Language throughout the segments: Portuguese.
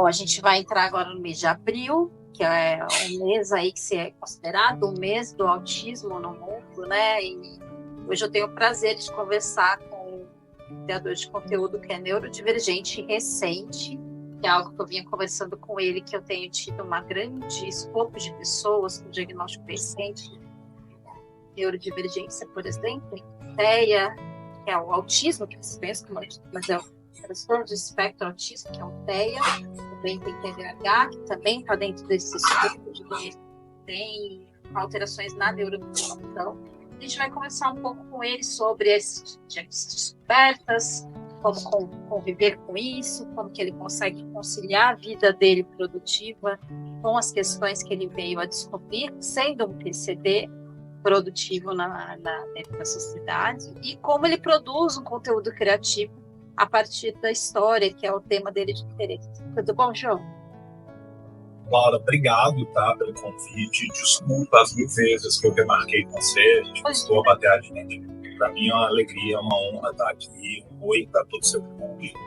Bom, a gente vai entrar agora no mês de abril, que é um mês aí que se é considerado o mês do autismo no mundo, né? E hoje eu tenho o prazer de conversar com um criador de conteúdo que é neurodivergente recente, que é algo que eu vinha conversando com ele, que eu tenho tido uma grande escopo de pessoas com diagnóstico recente, neurodivergência, por exemplo, TEA, que é o autismo, que você pensa, mas é o transtorno do espectro autista, que é um TEA, também tem TDAH, que também está dentro desse escopo, tem alterações na neurodesenvolvimento. A gente vai conversar um pouco com ele sobre essas descobertas, como conviver com isso, como que ele consegue conciliar a vida dele produtiva com as questões que ele veio a descobrir, sendo um PCD produtivo dentro da sociedade, e como ele produz um conteúdo criativo a partir da história, que é o tema dele de interesse. Tudo bom, João? Laura, obrigado, tá, pelo convite. Desculpa as 1000 vezes que eu remarquei com você. A gente custou bater a gente. Para mim é uma alegria, uma honra estar aqui. Um oi para todo o seu público.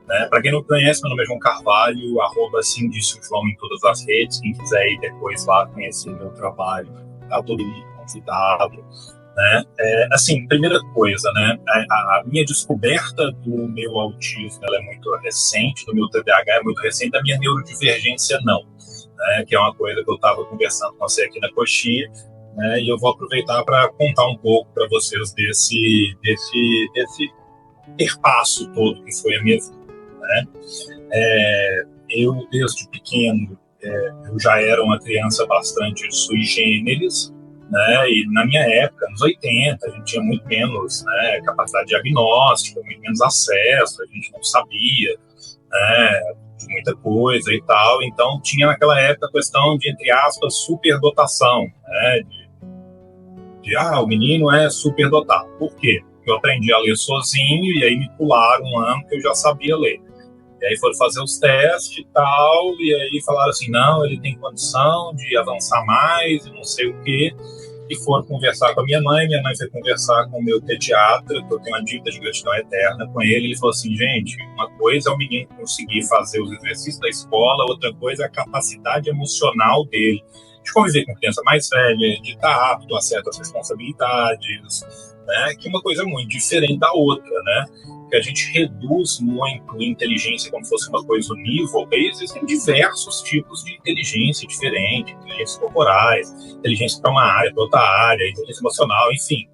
Né? Para quem não conhece, meu nome é João Carvalho, @João em todas as redes. Quem quiser ir depois lá conhecer meu trabalho, tá todo mundo convidado. Né? Assim, primeira coisa, né? A minha descoberta do meu autismo ela é muito recente, do meu TDAH é muito recente, da minha neurodivergência não, né? Que é uma coisa que eu estava conversando com você aqui na Coxia, né? E eu vou aproveitar para contar um pouco para vocês desse perpasso todo que foi a minha vida, né? Eu, desde pequeno, eu já era uma criança bastante sui generis, né? E na minha época, nos 80, a gente tinha muito menos, né, capacidade diagnóstica, muito menos acesso, a gente não sabia, né, de muita coisa e tal. Então tinha naquela época a questão de, entre aspas, superdotação, né, o menino é superdotado. Por quê? Eu aprendi a ler sozinho e aí me pularam um ano que eu já sabia ler. E aí foram fazer os testes e tal, e aí falaram assim, não, ele tem condição de avançar mais e não sei o quê. E foram conversar com a minha mãe foi conversar com o meu pediatra, que eu tenho uma dívida de gratidão eterna com ele. Ele falou assim, gente, uma coisa é o menino conseguir fazer os exercícios da escola, outra coisa é a capacidade emocional dele de conviver com criança mais velha, de estar apto a certas responsabilidades, né? Que é uma coisa muito diferente da outra, né? Que a gente reduz muito a inteligência como se fosse uma coisa unívoca, e existem diversos tipos de inteligência diferente, inteligências corporais, inteligência para uma área, para outra área, inteligência emocional, enfim.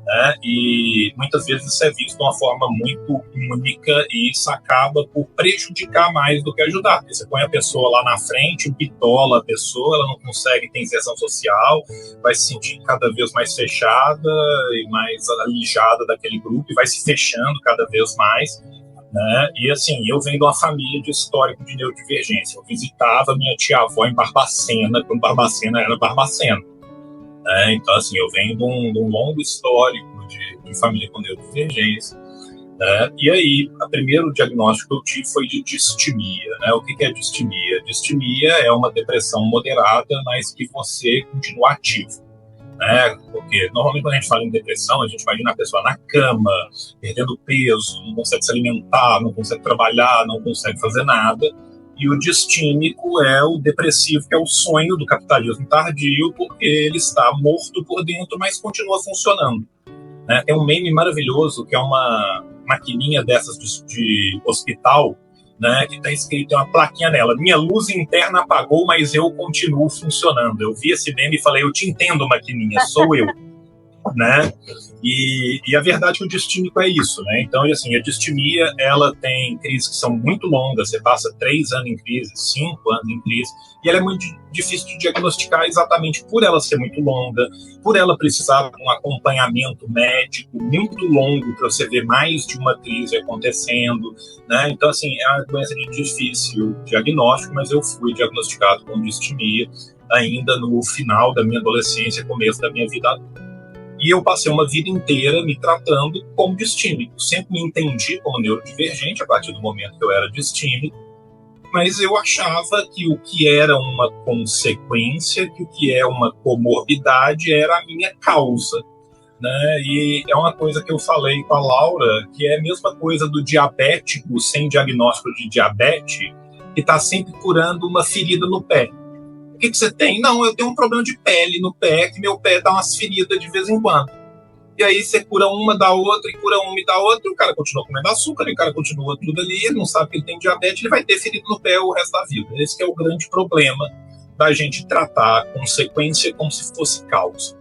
Né? E muitas vezes isso é visto de uma forma muito única e isso acaba por prejudicar mais do que ajudar. Porque você põe a pessoa lá na frente, bitola a pessoa, ela não consegue ter inserção social, vai se sentir cada vez mais fechada e mais alijada daquele grupo e vai se fechando cada vez mais. Né? E assim, eu venho de uma família de histórico de neurodivergência. Eu visitava minha tia-avó em Barbacena, quando Barbacena era Barbacena. Então, assim, eu venho de um longo histórico de família com neurodivergência. Né? E aí, o primeiro diagnóstico que eu tive foi de distimia. Né? O que é distimia? Distimia é uma depressão moderada, mas que você continua ativo. Né? Porque normalmente quando a gente fala em depressão, a gente imagina a pessoa na cama, perdendo peso, não consegue se alimentar, não consegue trabalhar, não consegue fazer nada. E o distímico é o depressivo, que é o sonho do capitalismo tardio, porque ele está morto por dentro, mas continua funcionando. Né? Tem um meme maravilhoso, que é uma maquininha dessas de hospital, né, que está escrito, tem uma plaquinha nela, minha luz interna apagou, mas eu continuo funcionando. Eu vi esse meme e falei, eu te entendo, maquininha, sou eu. Né? E a verdade é que o distímico é isso, né? Então, assim, a distimia, ela tem crises que são muito longas, você passa 3 anos em crise, 5 anos em crise, e ela é muito difícil de diagnosticar exatamente por ela ser muito longa, por ela precisar de um acompanhamento médico muito longo para você ver mais de uma crise acontecendo, né? Então, assim, é uma doença de difícil diagnóstico, mas eu fui diagnosticado com distimia ainda no final da minha adolescência, começo da minha vida adulta. E eu passei uma vida inteira me tratando como distímico. Sempre me entendi como neurodivergente a partir do momento que eu era distímico, mas eu achava que o que era uma consequência, que o que é uma comorbidade era a minha causa. Né? E é uma coisa que eu falei com a Laura, que é a mesma coisa do diabético sem diagnóstico de diabetes, que está sempre curando uma ferida no pé. O que você tem? Não, eu tenho um problema de pele no pé, que meu pé dá umas feridas de vez em quando. E aí você cura uma, dá outra, e cura uma e dá outra, e o cara continua comendo açúcar, e o cara continua tudo ali, ele não sabe que ele tem diabetes, ele vai ter ferida no pé o resto da vida. Esse que é o grande problema da gente tratar a consequência como se fosse causa.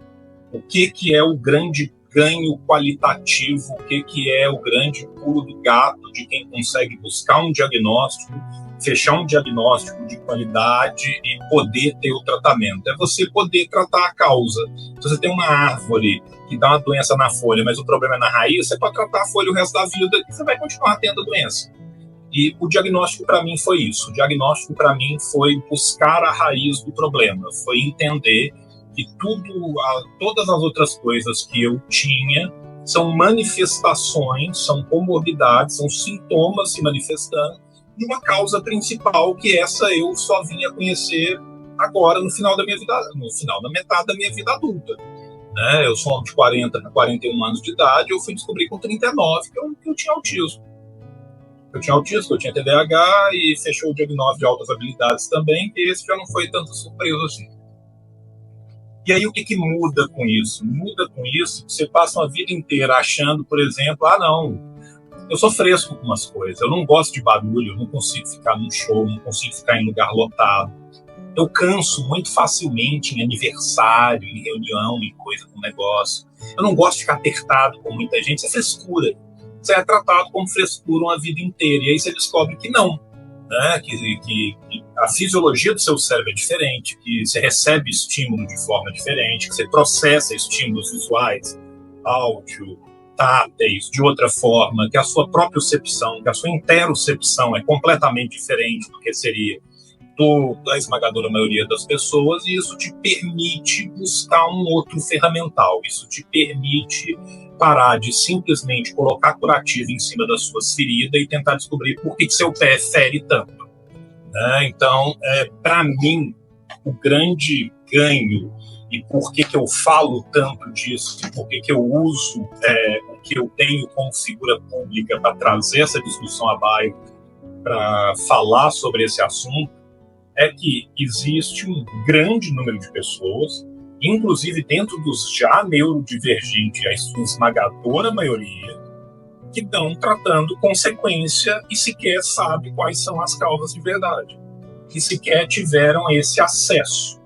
O que é o grande ganho qualitativo, o que é o grande pulo do gato de quem consegue buscar um diagnóstico, fechar um diagnóstico de qualidade e poder ter o tratamento. É você poder tratar a causa. Se você tem uma árvore que dá uma doença na folha, mas o problema é na raiz, você pode tratar a folha o resto da vida e você vai continuar tendo a doença. E o diagnóstico para mim foi isso. O diagnóstico para mim foi buscar a raiz do problema, foi entender que todas as outras coisas que eu tinha são manifestações, são comorbidades, são sintomas se manifestando de uma causa principal, que essa eu só vim a conhecer agora no final da minha vida, no final da metade da minha vida adulta. Né? Eu sou um homem de 40 para 41 anos de idade, eu fui descobrir com 39 que eu tinha autismo. Eu tinha autismo, eu tinha TDAH e fechou o diagnóstico de altas habilidades também, que esse já não foi tanto surpresa assim. E aí o que muda com isso? Muda com isso que você passa uma vida inteira achando, por exemplo, não, eu sou fresco com umas coisas, eu não gosto de barulho, eu não consigo ficar num show, não consigo ficar em lugar lotado. Eu canso muito facilmente em aniversário, em reunião, em coisa com negócio. Eu não gosto de ficar apertado com muita gente, isso é frescura. Você é tratado como frescura uma vida inteira. E aí você descobre que não. Né? Que a fisiologia do seu cérebro é diferente, que você recebe estímulo de forma diferente, que você processa estímulos visuais, áudio, táteis, de outra forma, que a sua propriocepção, que a sua interocepção é completamente diferente do que seria da esmagadora maioria das pessoas, e isso te permite buscar um outro ferramental, isso te permite parar de simplesmente colocar curativo em cima das suas feridas e tentar descobrir por que seu pé fere tanto. Né? Então, para mim, o grande ganho e por que eu falo tanto disso, e por que eu uso o que eu tenho como figura pública para trazer essa discussão à baila, para falar sobre esse assunto, é que existe um grande número de pessoas, inclusive dentro dos já neurodivergentes, a sua esmagadora maioria, que estão tratando consequência e sequer sabe quais são as causas de verdade, que sequer tiveram esse acesso.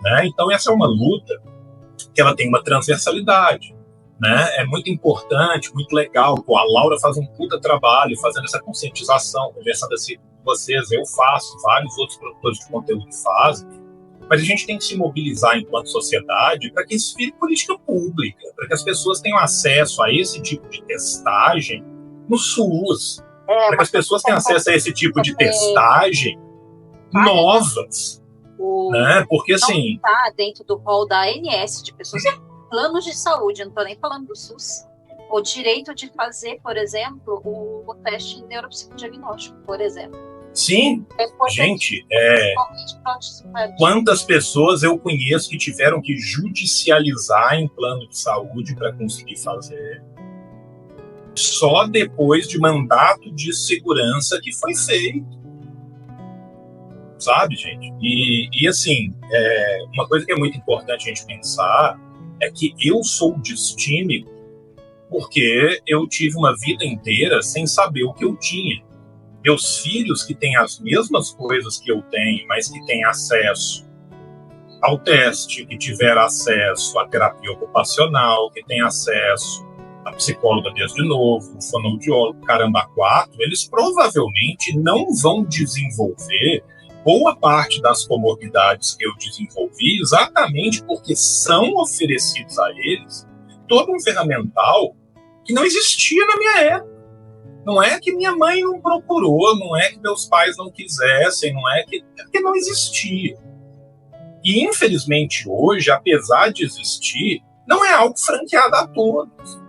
Né? Então essa é uma luta que ela tem uma transversalidade. Né? É muito importante, muito legal. A Laura faz um puta trabalho fazendo essa conscientização, conversando assim com vocês, eu faço, vários outros produtores de conteúdo fazem, mas a gente tem que se mobilizar enquanto sociedade para que isso vire política pública, para que as pessoas tenham acesso a esse tipo de testagem no SUS, para que as pessoas tenham acesso a esse tipo de testagem novas. Né? Porque assim... Não está dentro do rol da ANS, de pessoas com planos de saúde, não estou nem falando do SUS. O direito de fazer, por exemplo, o teste de neuropsicodiagnóstico, por exemplo. Sim, gente, quantas pessoas eu conheço que tiveram que judicializar em plano de saúde para conseguir fazer, só depois de mandato de segurança que foi feito. Sabe, gente? E assim, uma coisa que é muito importante a gente pensar é que eu sou distímico porque eu tive uma vida inteira sem saber o que eu tinha. Meus filhos que têm as mesmas coisas que eu tenho, mas que têm acesso ao teste, que tiveram acesso à terapia ocupacional, que têm acesso à psicóloga desde novo, o fonoaudiólogo, caramba, 4, eles provavelmente não vão desenvolver boa parte das comorbidades que eu desenvolvi exatamente porque são oferecidos a eles todo um ferramental que não existia na minha época. Não é que minha mãe não procurou, não é que meus pais não quisessem, é porque não existia. E, infelizmente, hoje, apesar de existir, não é algo franqueado a todos.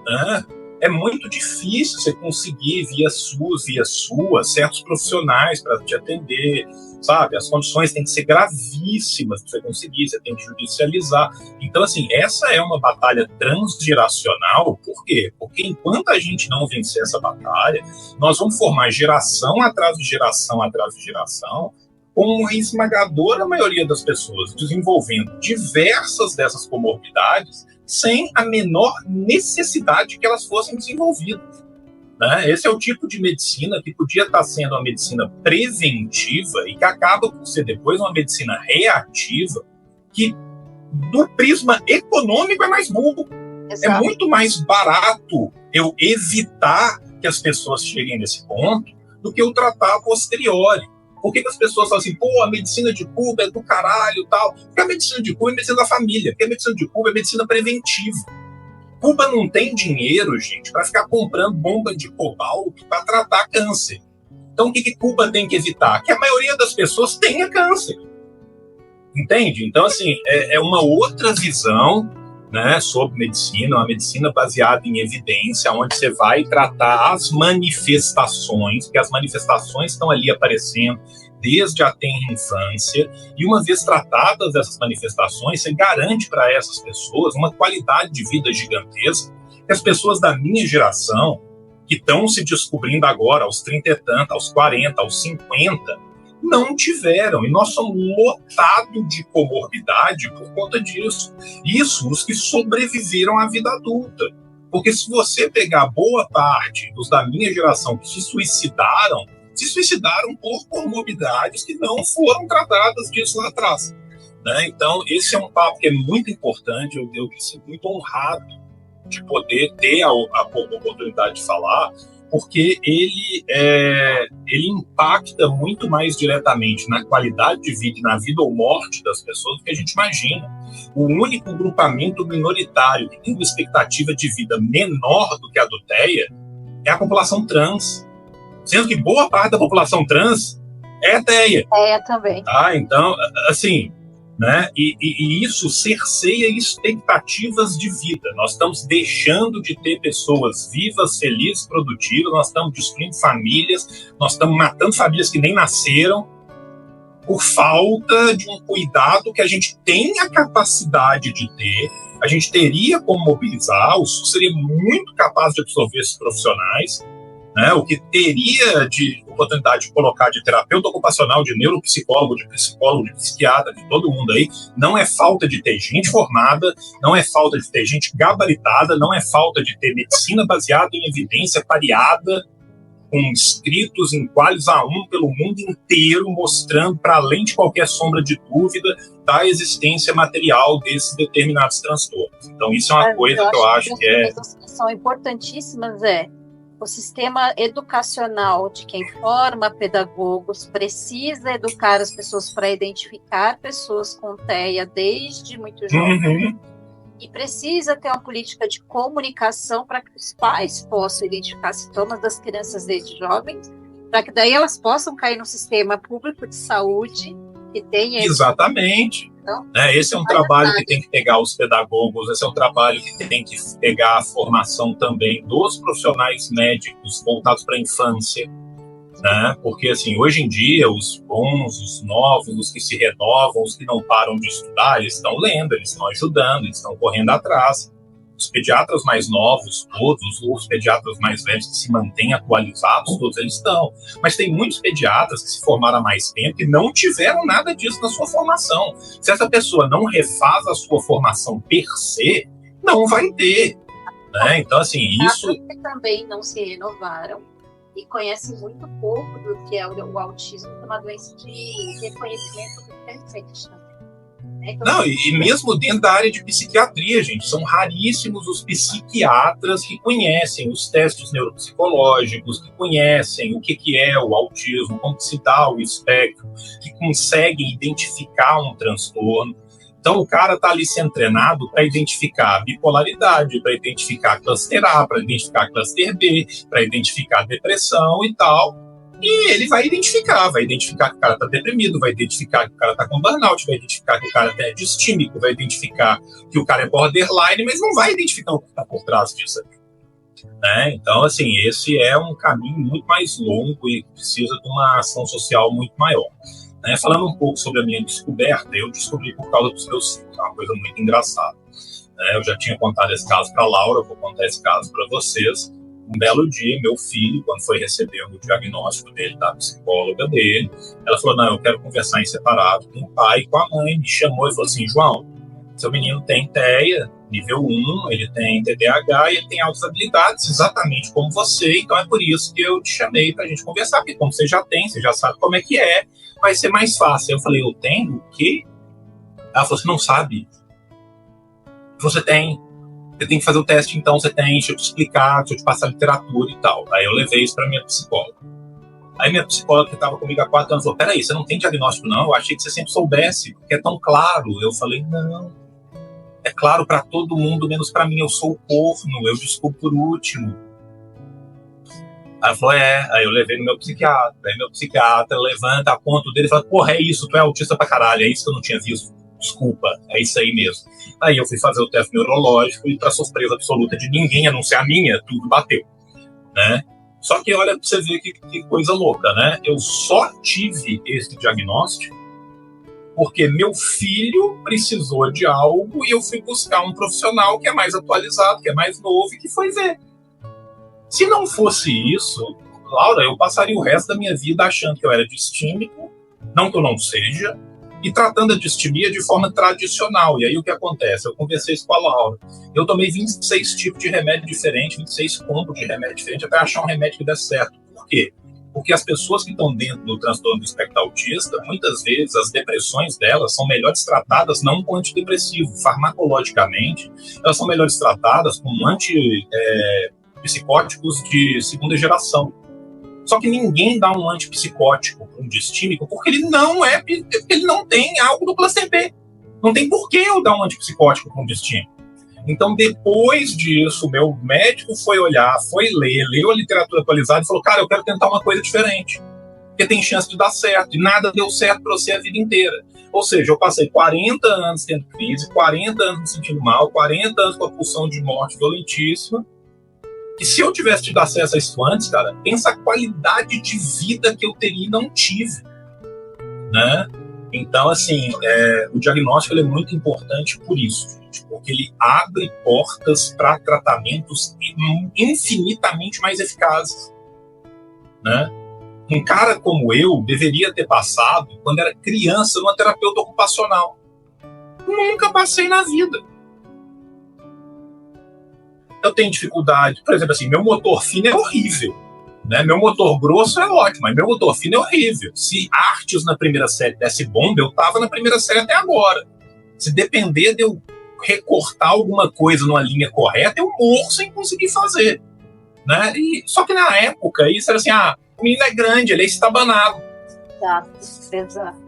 Né? É muito difícil você conseguir, via SUS, via SUA, certos profissionais para te atender, sabe? As condições têm que ser gravíssimas para você conseguir, você tem que judicializar. Então, assim, essa é uma batalha transgeracional. Por quê? Porque enquanto a gente não vencer essa batalha, nós vamos formar geração atrás de geração atrás de geração, com a esmagadora maioria das pessoas desenvolvendo diversas dessas comorbidades sem a menor necessidade que elas fossem desenvolvidas. Né? Esse é o tipo de medicina que podia estar sendo uma medicina preventiva e que acaba por ser depois uma medicina reativa, que do prisma econômico é mais burro. Exato. É muito mais barato eu evitar que as pessoas cheguem nesse ponto do que eu tratar a posteriori. Por que as pessoas falam assim, pô, a medicina de Cuba é do caralho e tal? Porque a medicina de Cuba é medicina da família, porque a medicina de Cuba é medicina preventiva. Cuba não tem dinheiro, gente, para ficar comprando bomba de cobalto para tratar câncer. Então, o que Cuba tem que evitar? Que a maioria das pessoas tenha câncer. Entende? Então, assim, é uma outra visão, né, sobre medicina, uma medicina baseada em evidência, onde você vai tratar as manifestações, porque as manifestações estão ali aparecendo desde a tenra infância, e uma vez tratadas essas manifestações, você garante para essas pessoas uma qualidade de vida gigantesca, que as pessoas da minha geração, que estão se descobrindo agora, aos 30 e tanto, aos 40, aos 50, não tiveram, e nós somos lotados de comorbidade por conta disso. Isso, os que sobreviveram à vida adulta. Porque se você pegar boa parte dos da minha geração que se suicidaram por comorbidades que não foram tratadas disso lá atrás. Né? Então, esse é um papo que é muito importante, eu me sinto muito honrado de poder ter a oportunidade de falar, porque ele impacta muito mais diretamente na qualidade de vida e na vida ou morte das pessoas do que a gente imagina. O único grupamento minoritário que tem uma expectativa de vida menor do que a do TEA é a população trans. Sendo que boa parte da população trans é TEA. Também. Tá? Então, assim, né? E isso cerceia expectativas de vida. Nós estamos deixando de ter pessoas vivas, felizes, produtivas, nós estamos destruindo famílias, nós estamos matando famílias que nem nasceram por falta de um cuidado que a gente tem a capacidade de ter, a gente teria como mobilizar, o SUS seria muito capaz de absorver esses profissionais, né, o que teria de oportunidade de colocar de terapeuta ocupacional, de neuropsicólogo, de psicólogo, de psiquiatra, de todo mundo aí, não é falta de ter gente formada, não é falta de ter gente gabaritada, não é falta de ter medicina baseada em evidência pareada, com escritos em qualis A1 pelo mundo inteiro, mostrando, para além de qualquer sombra de dúvida, da existência material desses determinados transtornos. Então, isso é uma coisa que eu acho que é... São importantíssimas, o sistema educacional de quem forma pedagogos precisa educar as pessoas para identificar pessoas com TEA desde muito jovem. E precisa ter uma política de comunicação para que os pais possam identificar sintomas das crianças desde jovens, para que daí elas possam cair no sistema público de saúde que tenha... Exatamente. Então, esse é um trabalho que tem que pegar os pedagogos, esse é um trabalho que tem que pegar a formação também dos profissionais médicos voltados para a infância, né? Porque, assim, hoje em dia, os bons, os novos, os que se renovam, os que não param de estudar, eles estão lendo, eles estão ajudando, eles estão correndo atrás. Os pediatras mais novos, todos, os pediatras mais velhos que se mantêm atualizados, todos eles estão. Mas tem muitos pediatras que se formaram há mais tempo e não tiveram nada disso na sua formação. Se essa pessoa não refaz a sua formação per se, não vai ter. Né? Então, assim, isso... que também não se renovaram e conhecem muito pouco do que é o autismo, que é uma doença de reconhecimento diferente. Não, e mesmo dentro da área de psiquiatria, gente, são raríssimos os psiquiatras que conhecem os testes neuropsicológicos, que conhecem o que é o autismo, como se dá o espectro, que conseguem identificar um transtorno. Então, o cara está ali sendo treinado para identificar bipolaridade, para identificar cluster A, para identificar cluster B, para identificar depressão e tal. E ele vai identificar que o cara está deprimido, vai identificar que o cara está com burnout, vai identificar que o cara é distímico, vai identificar que o cara é borderline, mas não vai identificar o que está por trás disso aqui. Né? Então, assim, esse é um caminho muito mais longo e precisa de uma ação social muito maior. Né? Falando um pouco sobre a minha descoberta, eu descobri por causa dos meus filhos, é uma coisa muito engraçada. Eu já tinha contado esse caso para a Laura, vou contar esse caso para vocês. Um belo dia, meu filho, quando foi receber o diagnóstico dele, da psicóloga dele, ela falou, não, eu quero conversar em separado com o pai e com a mãe. Me chamou e falou assim, João, seu menino tem TEA, nível 1, ele tem TDAH e ele tem altas habilidades, exatamente como você, então é por isso que eu te chamei pra gente conversar, porque como você já tem, você já sabe como é que é, vai ser mais fácil. Eu falei, eu tenho? O quê? Ela falou, você não sabe? Você tem que fazer o teste, então você tem, deixa eu te explicar, deixa eu te passar literatura e tal. Aí eu levei isso pra minha psicóloga. Aí minha psicóloga, que estava comigo há 4 anos, falou, peraí, você não tem diagnóstico não? Eu achei que você sempre soubesse, porque é tão claro. Eu falei, não, é claro para todo mundo, menos para mim, eu sou o corno, eu desculpo por último. Aí ela falou, aí eu levei no meu psiquiatra, aí meu psiquiatra levanta a ponto dele e fala, porra, é isso, tu é autista pra caralho, é isso que eu não tinha visto, desculpa, é isso aí mesmo. Aí eu fui fazer o teste neurológico e, para surpresa absoluta de ninguém, a não ser a minha, tudo bateu, né? Só que olha pra você ver que coisa louca, né? Eu só tive esse diagnóstico porque meu filho precisou de algo e eu fui buscar um profissional que é mais atualizado, que é mais novo e que foi ver. Se não fosse isso, Laura, eu passaria o resto da minha vida achando que eu era distímico, não que eu não seja, e tratando a distimia de forma tradicional. E aí o que acontece? Eu conversei isso com a Laura. Eu tomei 26 tipos de remédio diferente, 26 combos de remédio diferente, até achar um remédio que desse certo. Por quê? Porque as pessoas que estão dentro do transtorno do espectro autista, muitas vezes as depressões delas são melhores tratadas não com antidepressivo. Farmacologicamente, elas são melhores tratadas com antipsicóticos de segunda geração. Só que ninguém dá um antipsicótico para um distímico porque ele não tem algo do placebo. Não tem por que eu dar um antipsicótico para um distímico. Então, depois disso, o meu médico foi olhar, foi ler, leu a literatura atualizada e falou, cara, eu quero tentar uma coisa diferente, porque tem chance de dar certo, e nada deu certo para você a vida inteira. Ou seja, eu passei 40 anos tendo crise, 40 anos me sentindo mal, 40 anos com a pulsão de morte violentíssima, e se eu tivesse tido acesso a isso antes, cara, pensa a qualidade de vida que eu teria e não tive, né? Então, assim, o diagnóstico ele é muito importante por isso, gente, porque ele abre portas para tratamentos infinitamente mais eficazes, né? Um cara como eu deveria ter passado, quando era criança, numa terapeuta ocupacional. Nunca passei na vida. Eu tenho dificuldade, por exemplo, assim, meu motor fino é horrível. Né? Meu motor grosso é ótimo, mas meu motor fino é horrível. Se artes na primeira série desse bomba, eu tava na primeira série até agora. Se depender de eu recortar alguma coisa numa linha correta, eu morro sem conseguir fazer. Né? Só que na época, isso era assim, o menino é grande, ele é estabanado. Exato.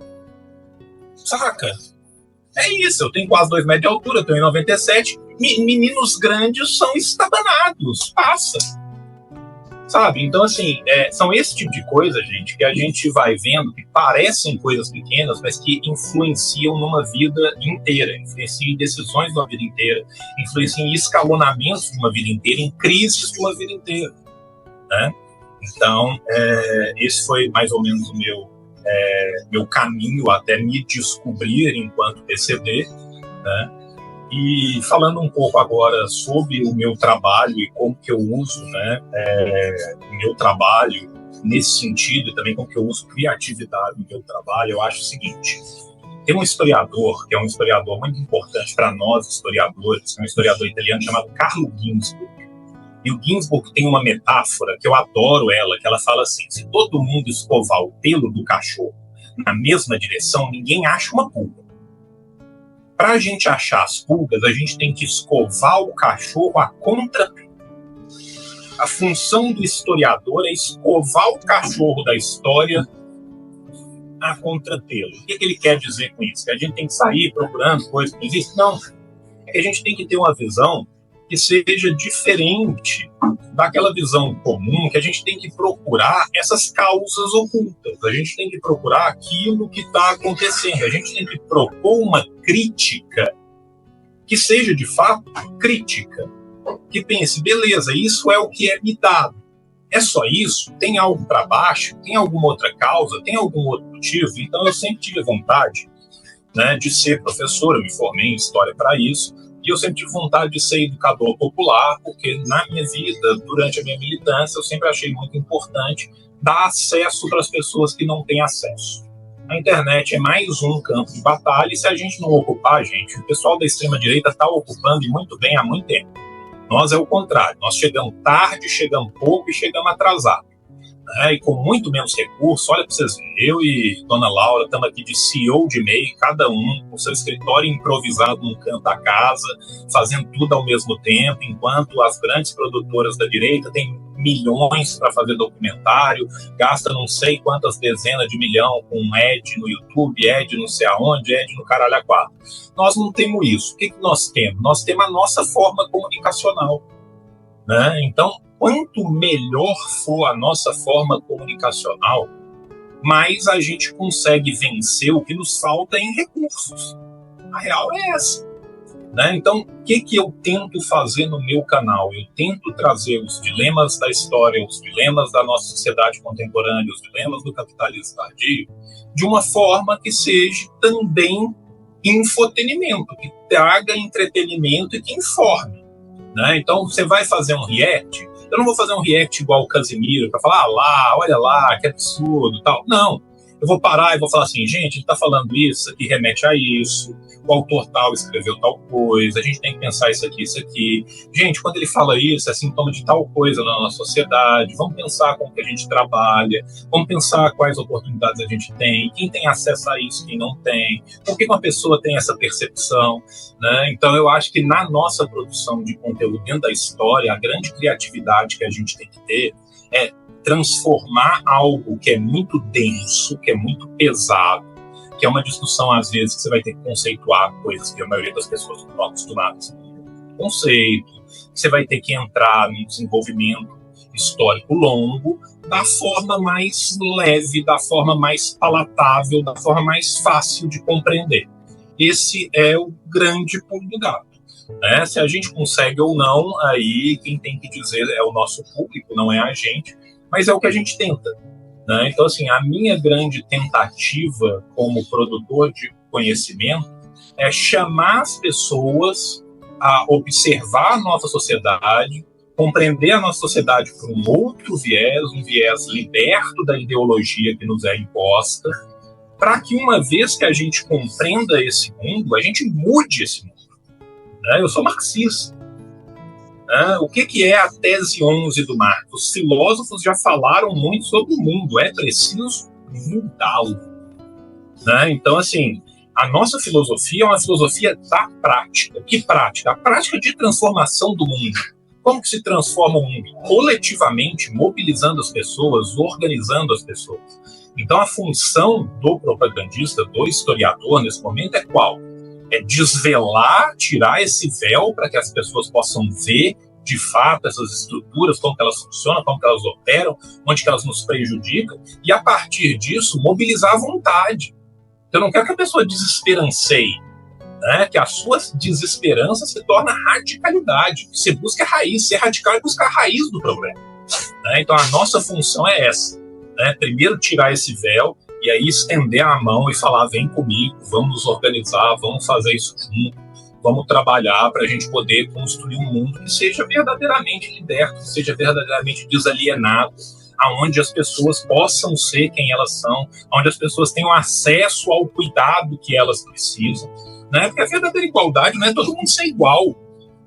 Saca? É isso, eu tenho quase 2 metros de altura, eu tenho 97. Meninos grandes são estabanados, passa. Sabe? Então, assim, são esse tipo de coisa, gente, que a gente vai vendo que parecem coisas pequenas, mas que influenciam numa vida inteira, influenciam em decisões de uma vida inteira, influenciam em escalonamentos de uma vida inteira, em crises de uma vida inteira. Né? Então, esse foi mais ou menos o meu caminho até me descobrir enquanto PCD, né? E falando um pouco agora sobre o meu trabalho e como que eu uso, né, o meu trabalho nesse sentido e também como que eu uso criatividade no meu trabalho, eu acho o seguinte: tem um historiador, que é um historiador muito importante para nós historiadores, que é um historiador italiano chamado Carlo Ginzburg. E o Ginzburg tem uma metáfora que eu adoro ela, que ela fala assim: se todo mundo escovar o pelo do cachorro na mesma direção, ninguém acha uma pulga. Para a gente achar as pulgas, a gente tem que escovar o cachorro a contrapelo. A função do historiador é escovar o cachorro da história a contrapelo. O que ele quer dizer com isso? Que a gente tem que sair procurando coisas que não existem? Não. É que a gente tem que ter uma visão que seja diferente daquela visão comum, que a gente tem que procurar essas causas ocultas, a gente tem que procurar aquilo que está acontecendo, a gente tem que propor uma crítica que seja de fato crítica, que pense, beleza, isso é o que é me dado, É só isso? Tem algo para baixo? Tem alguma outra causa? Tem algum outro motivo? Então eu sempre tive vontade, né, de ser professor. Eu me formei em História para isso, e eu sempre tive vontade de ser educador popular, porque na minha vida, durante a minha militância, eu sempre achei muito importante dar acesso para as pessoas que não têm acesso. A internet é mais um campo de batalha, e se a gente não ocupar, gente, o pessoal da extrema-direita está ocupando, e muito bem, há muito tempo. Nós é o contrário, nós chegamos tarde, chegamos pouco e chegamos atrasados. E com muito menos recursos. Olha para vocês verem, eu e Dona Laura estamos aqui de CEO de MEI, cada um com seu escritório improvisado num canto da casa, fazendo tudo ao mesmo tempo, enquanto as grandes produtoras da direita têm milhões para fazer documentário, gasta não sei quantas dezenas de milhão com ad no YouTube, ad não sei aonde, ad no caralho a quatro. Nós não temos isso. O que nós temos? Nós temos a nossa forma comunicacional, né? Então, quanto melhor for a nossa forma comunicacional, mais a gente consegue vencer o que nos falta em recursos. A real é essa, né? Então, o que eu tento fazer no meu canal? Eu tento trazer os dilemas da história, os dilemas da nossa sociedade contemporânea, os dilemas do capitalismo tardio, de uma forma que seja também infotenimento, que traga entretenimento e que informe, né? Então, você vai fazer um react. Eu não vou fazer um react igual o Casimiro para falar, olha lá, que absurdo, tal. Não, eu vou parar e vou falar assim, gente, ele está falando isso aqui, remete a isso, o autor tal escreveu tal coisa, a gente tem que pensar isso aqui. Gente, quando ele fala isso, é sintoma de tal coisa na nossa sociedade, vamos pensar como que a gente trabalha, vamos pensar quais oportunidades a gente tem, quem tem acesso a isso, quem não tem, por que uma pessoa tem essa percepção, né? Então eu acho que na nossa produção de conteúdo dentro da história, a grande criatividade que a gente tem que ter é transformar algo que é muito denso, que é muito pesado, que é uma discussão, às vezes, que você vai ter que conceituar coisas que a maioria das pessoas não estão acostumadas com conceito, você vai ter que entrar num desenvolvimento histórico longo, da forma mais leve, da forma mais palatável, da forma mais fácil de compreender. Esse é o grande pulo do gato, né? Se a gente consegue ou não, aí quem tem que dizer é o nosso público, não é a gente, mas é o que a gente tenta, né? Então, assim, a minha grande tentativa como produtor de conhecimento é chamar as pessoas a observar a nossa sociedade, compreender a nossa sociedade por um outro viés, um viés liberto da ideologia que nos é imposta, para que uma vez que a gente compreenda esse mundo, a gente mude esse mundo, né? Eu sou marxista. O que é a tese 11 do Marx? Os filósofos já falaram muito sobre o mundo, é preciso mudá-lo, né? Então, assim, a nossa filosofia é uma filosofia da prática. Que prática? A prática de transformação do mundo. Como que se transforma o mundo? Coletivamente, mobilizando as pessoas, organizando as pessoas. Então, a função do propagandista, do historiador, nesse momento, é qual? É desvelar, tirar esse véu para que as pessoas possam ver de fato essas estruturas, como que elas funcionam, como que elas operam, onde que elas nos prejudicam, e a partir disso mobilizar a vontade. Eu não quero que a pessoa desesperanceie, né? Que a sua desesperança se torna radicalidade. Você busca a raiz, ser radical é buscar a raiz do problema, né? Então a nossa função é essa, né? Primeiro tirar esse véu, e aí estender a mão e falar, vem comigo, vamos nos organizar, vamos fazer isso junto, vamos trabalhar para a gente poder construir um mundo que seja verdadeiramente liberto, que seja verdadeiramente desalienado, aonde as pessoas possam ser quem elas são, onde as pessoas tenham acesso ao cuidado que elas precisam, né? Porque a verdadeira igualdade não é todo mundo ser igual,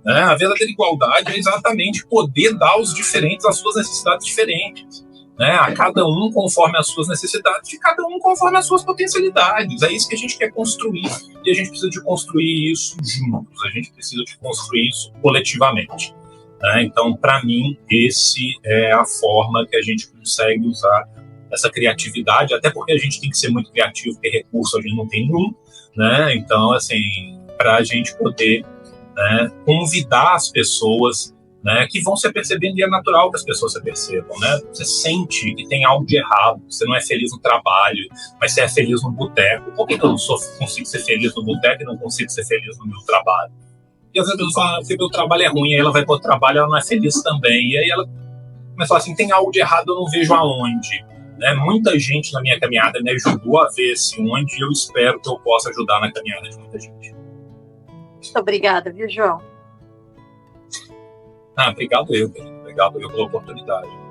né? A verdadeira igualdade é exatamente poder dar aos diferentes as suas necessidades diferentes, né? A cada um conforme as suas necessidades e cada um conforme as suas potencialidades. É isso que a gente quer construir, e a gente precisa de construir isso juntos, a gente precisa de construir isso coletivamente, né? Então, para mim, esse é a forma que a gente consegue usar essa criatividade, até porque a gente tem que ser muito criativo, porque recurso a gente não tem nenhum, né? Então, assim, para a gente poder, né, convidar as pessoas, né, que vão se percebendo, e é natural que as pessoas se percebam, né? Você sente que tem algo de errado, você não é feliz no trabalho, mas você é feliz no boteco. Por que eu não consigo ser feliz no boteco e não consigo ser feliz no meu trabalho? E às vezes a pessoa fala que meu trabalho é ruim, aí ela vai para o trabalho e ela não é feliz também, e aí ela começou assim, tem algo de errado, eu não vejo aonde. Né? Muita gente na minha caminhada me ajudou a ver esse onde, e eu espero que eu possa ajudar na caminhada de muita gente. Muito obrigada, viu, João? Obrigado eu, querido. Obrigado eu pela oportunidade.